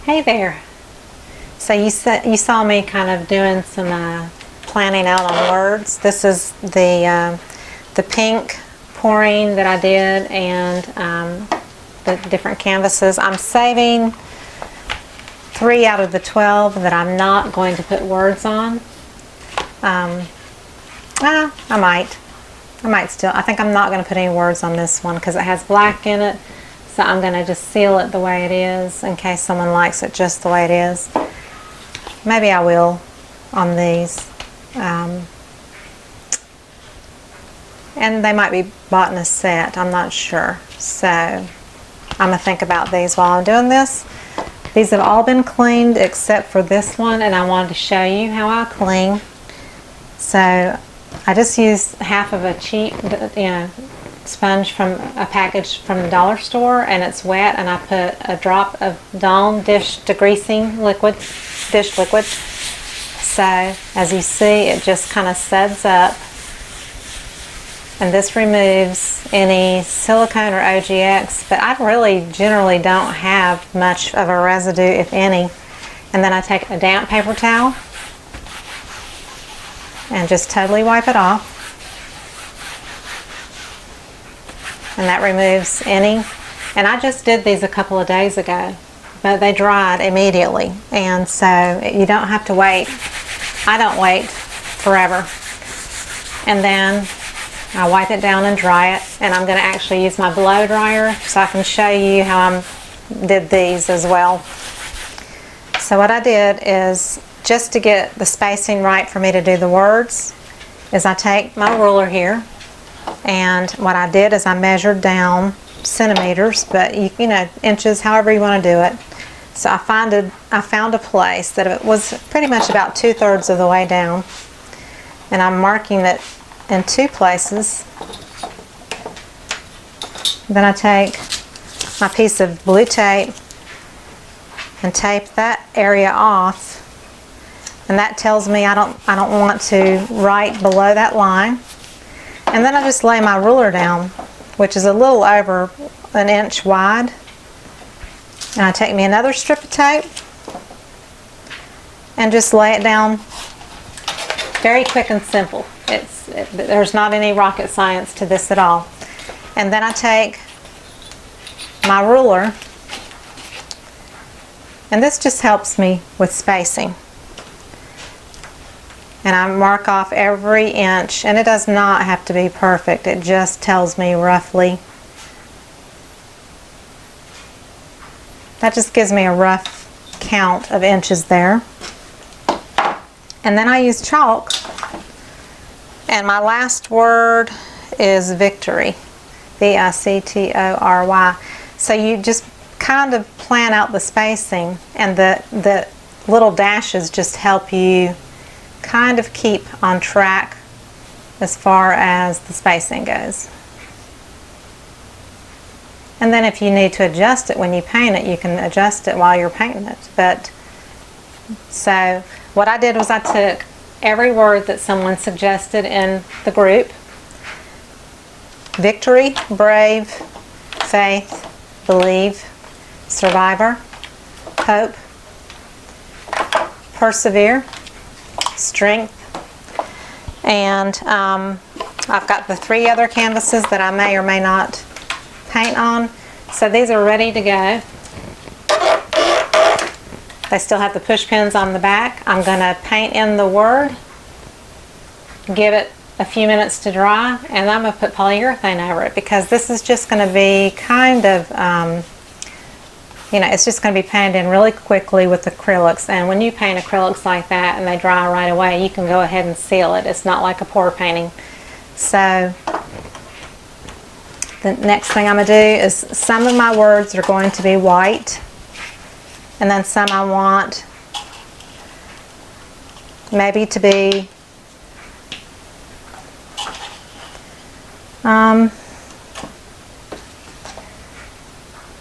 Hey there. So you saw me kind of doing some planning out on words. This is the pink pouring that I did, and the different canvases. I'm saving 3 out of the 12 that I'm not going to put words on. I might still. I think I'm not going to put any words on this one because it has black in it. So I'm going to just seal it the way it is in case someone likes it just the way it is. Maybe I will on these. And they might be bought in a set. I'm not sure. So I'm going to think about these while I'm doing this. These have all been cleaned except for this one, and I wanted to show you how I clean. So I just used half of a cheap, sponge from a package from the dollar store, and it's wet, and I put a drop of Dawn dish degreasing liquid, dish liquid. So as you see, it just kind of suds up, and this removes any silicone or OGX, but I really generally don't have much of a residue, if any. And then I take a damp paper towel and just totally wipe it off. And that removes any. And I just did these a couple of days ago, but they dried immediately. And so you don't have to wait. I don't wait forever. And then I wipe it down and dry it. And I'm going to actually use my blow dryer so I can show you how I did these as well. So what I did is, just to get the spacing right for me to do the words, is I take my ruler here, and what I did is I measured down centimeters, but you know, inches, however you want to do it. So I found a place that it was pretty much about 2/3 of the way down, and I'm marking it in 2 places. Then I take my piece of blue tape and tape that area off. And that tells me I don't want to write below that line. And then I just lay my ruler down, which is a little over 1 inch wide. And I take me another strip of tape and just lay it down. Very quick and simple. There's not any rocket science to this at all. And then I take my ruler, and this just helps me with spacing. And I mark off every inch, and it does not have to be perfect. It just tells me roughly. That just gives me a rough count of inches there. And then I use chalk, and my last word is victory, V-I-C-T-O-R-Y. So you just kind of plan out the spacing, and the little dashes just help you kind of keep on track as far as the spacing goes. And then if you need to adjust it when you paint it, you can adjust it while you're painting it. But so what I did was I took every word that someone suggested in the group: victory, brave, faith, believe, survivor, hope, persevere, strength, and I've got the 3 other canvases that I may or may not paint on. So these are ready to go. They still have the push pins on the back. I'm going to paint in the word, give it a few minutes to dry, and I'm going to put polyurethane over it, because this is just going to be kind of it's just going to be painted in really quickly with acrylics. And when you paint acrylics like that and they dry right away, you can go ahead and seal it. It's not like a pour painting. So the next thing I'm going to do is, some of my words are going to be white, and then some I want maybe to be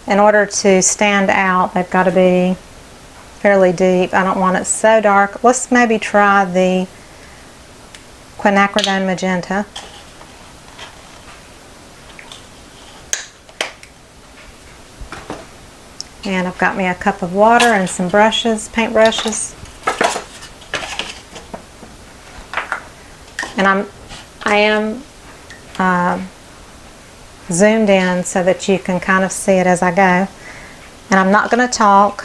in order to stand out, they've got to be fairly deep. I don't want it so dark. Let's maybe try the quinacridone magenta. And I've got me a cup of water and some brushes, paint brushes. And I am zoomed in so that you can kind of see it as I go. And I'm not going to talk.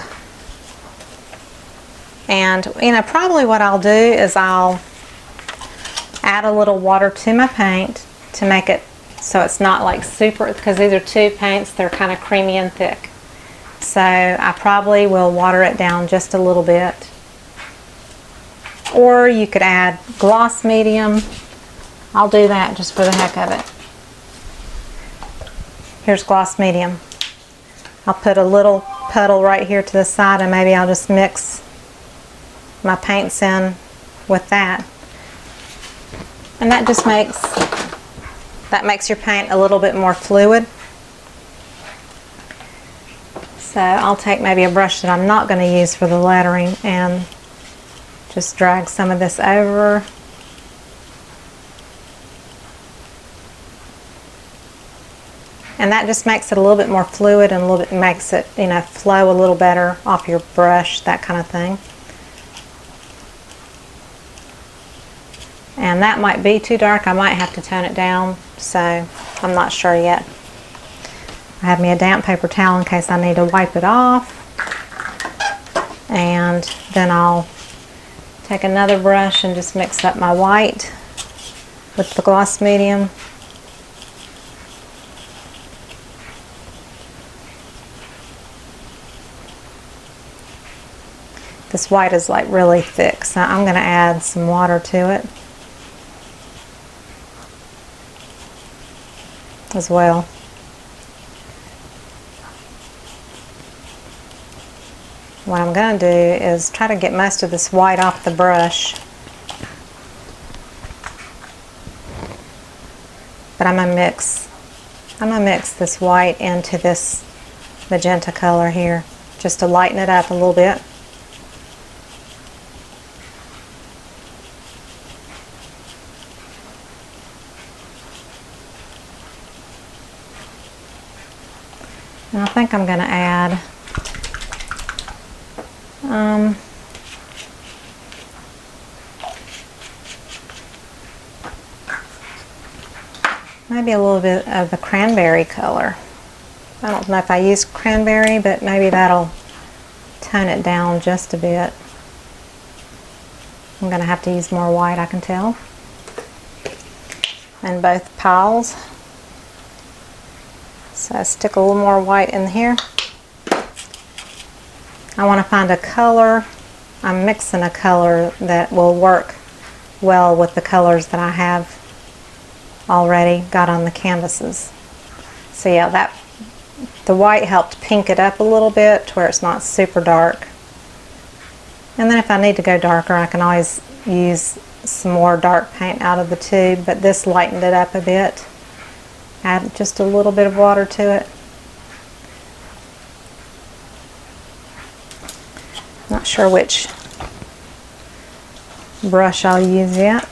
And probably what I'll do is I'll add a little water to my paint to make it so it's not like super, because these are two paints, they're kind of creamy and thick. So I probably will water it down just a little bit. Or you could add gloss medium. I'll do that just for the heck of it. Here's gloss medium. I'll put a little puddle right here to the side, and maybe I'll just mix my paints in with that. And that just makes your paint a little bit more fluid. So I'll take maybe a brush that I'm not going to use for the lettering and just drag some of this over. And that just makes it a little bit more fluid and a little bit makes it, flow a little better off your brush, that kind of thing. And that might be too dark. I might have to tone it down, so I'm not sure yet. I have me a damp paper towel in case I need to wipe it off. And then I'll take another brush and just mix up my white with the gloss medium. This white is like really thick, so I'm going to add some water to it as well. What I'm going to do is try to get most of this white off the brush. But I'm going to mix this white into this magenta color here just to lighten it up a little bit. And I think I'm going to add maybe a little bit of the cranberry color. I don't know if I use cranberry, but maybe that'll tone it down just a bit. I'm going to have to use more white, I can tell. And both piles. So I stick a little more white in here. I want to find a color. I'm mixing a color that will work well with the colors that I have already got on the canvases. So yeah, the white helped pink it up a little bit to where it's not super dark. And then if I need to go darker, I can always use some more dark paint out of the tube, but this lightened it up a bit. Add just a little bit of water to it. Not sure which brush I'll use yet.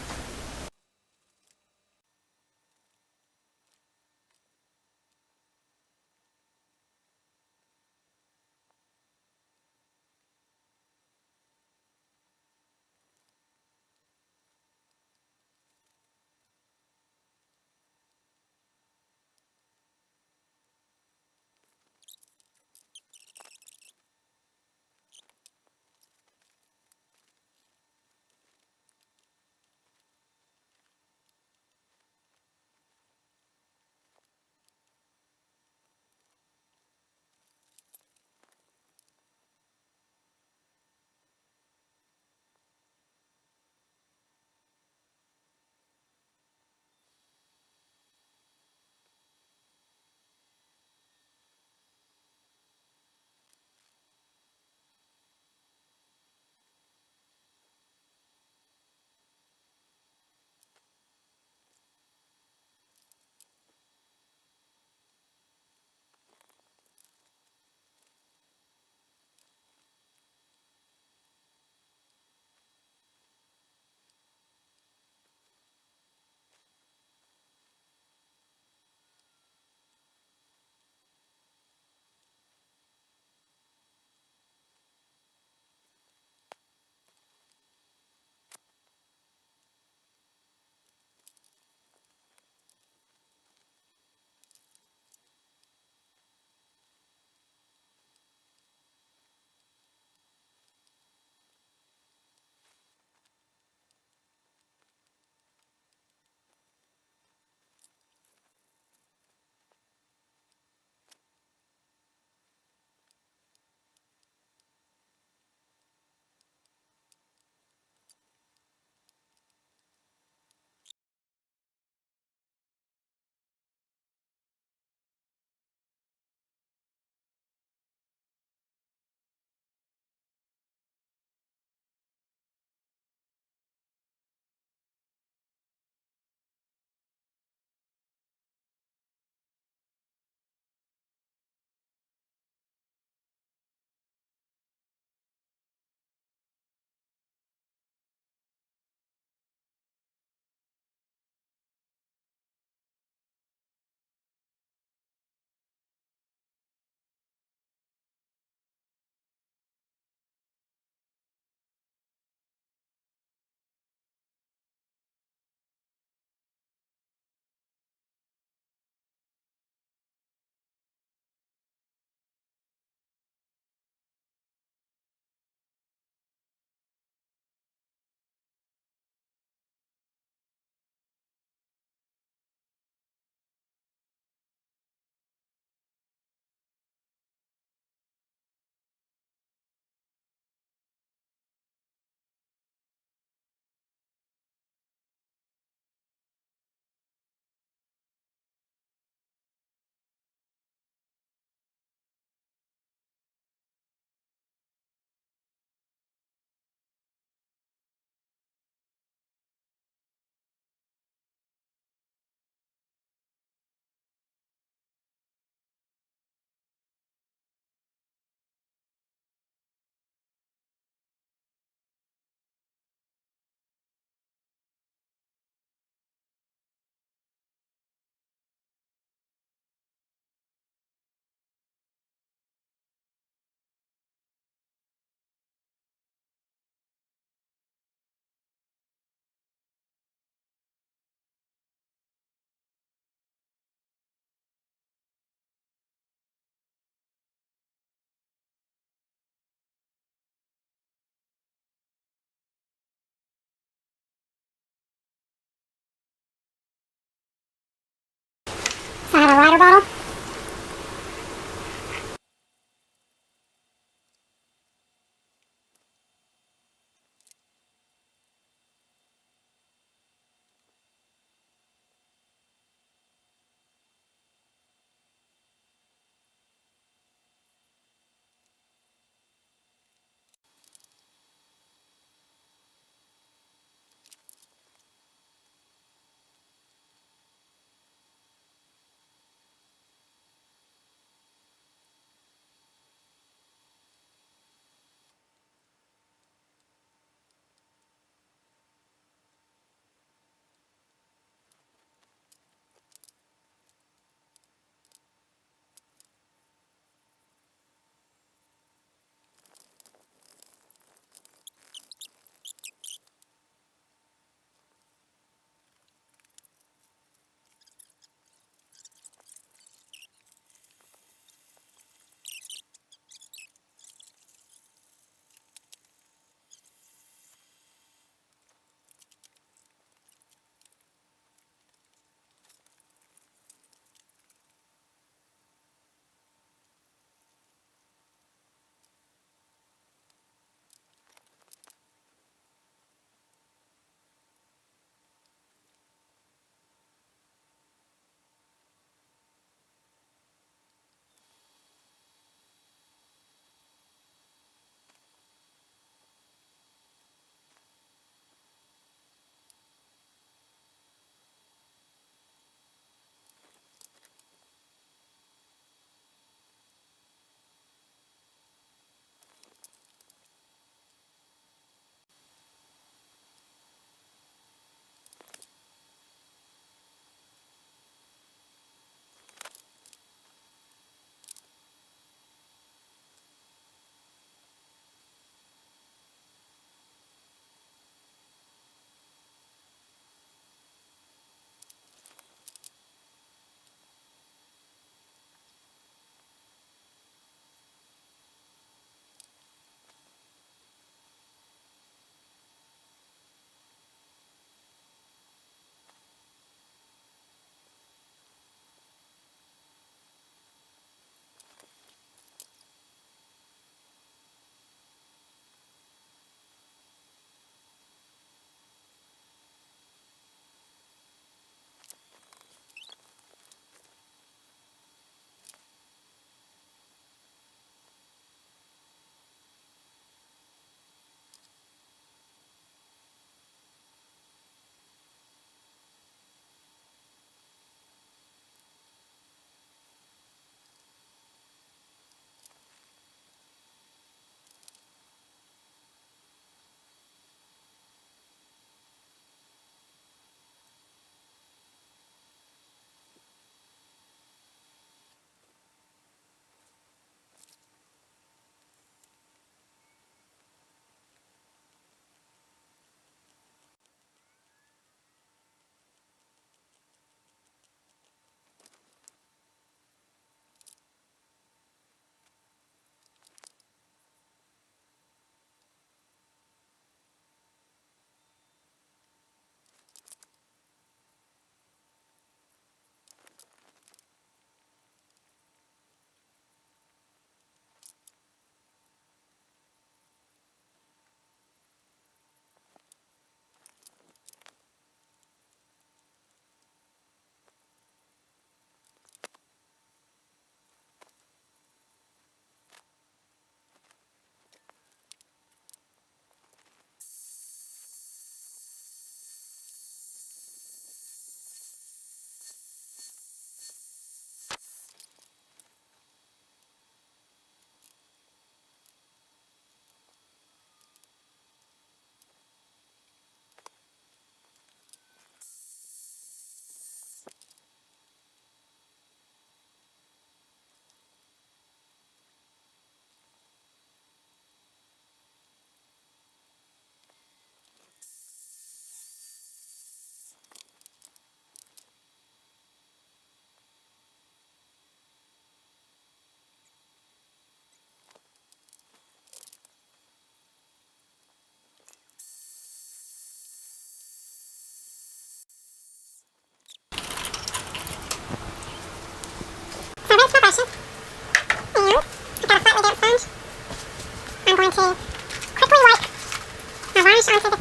lighter bottle.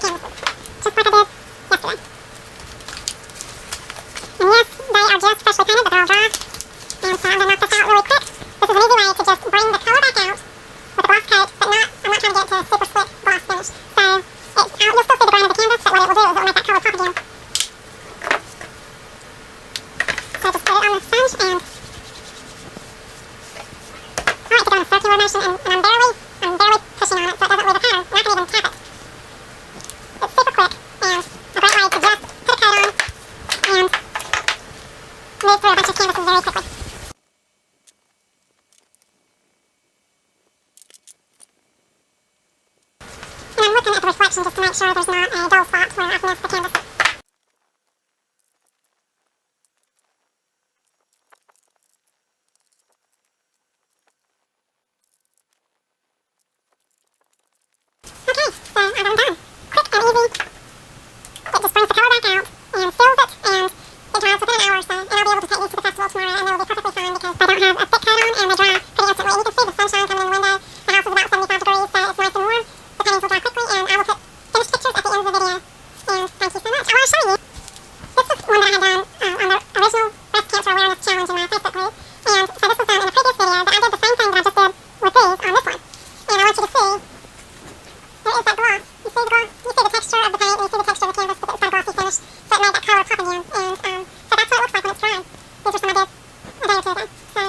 canvases, just like I did yesterday. And yes, they are just freshly painted, but they're all dry. And so I'm going to knock this out really quick. This is an easy way to just bring the color back out with a gloss coat, but I'm not trying to get to a super slick gloss finish. So you'll still see the grain of the canvas, but what it will do is it will make that color pop again. So just put it on the sponge and I like to go in a circular motion, and I'm barely pushing on it so it doesn't leave a pattern. And I can even tap it. It's super quick and a great way to just put a coat on and move through a bunch of canvases very quickly. And I'm looking at the reflection just to make sure there's not a dull spot where I've missed the canvas. Okay, so I'm done. Quick and easy. It just brings the color back out and seals it, and it dries within an hour or so. And I'll be able to take these to the festival tomorrow, and they will be perfectly fine because they don't have a thick coat on and they dry pretty instantly. You can see the sunshine coming in the window. The house is about 75 degrees, so it's nice and warm. The paintings will dry quickly, and I will put finished pictures at the end of the video. And thank you so much. I want to show you. This is one that I had done on the original breast cancer awareness challenge in my Facebook group. And so this was done in a previous video, but I did the same thing that I just did with these on this one. And I want you to see. There is that gloss. You see the gloss? You see the texture of the paint, and you see the texture of the canvas, but it's got a glossy finish, so it made that color pop again. And so that's what it looks like when it's dry. These are some I did a day or two ago. So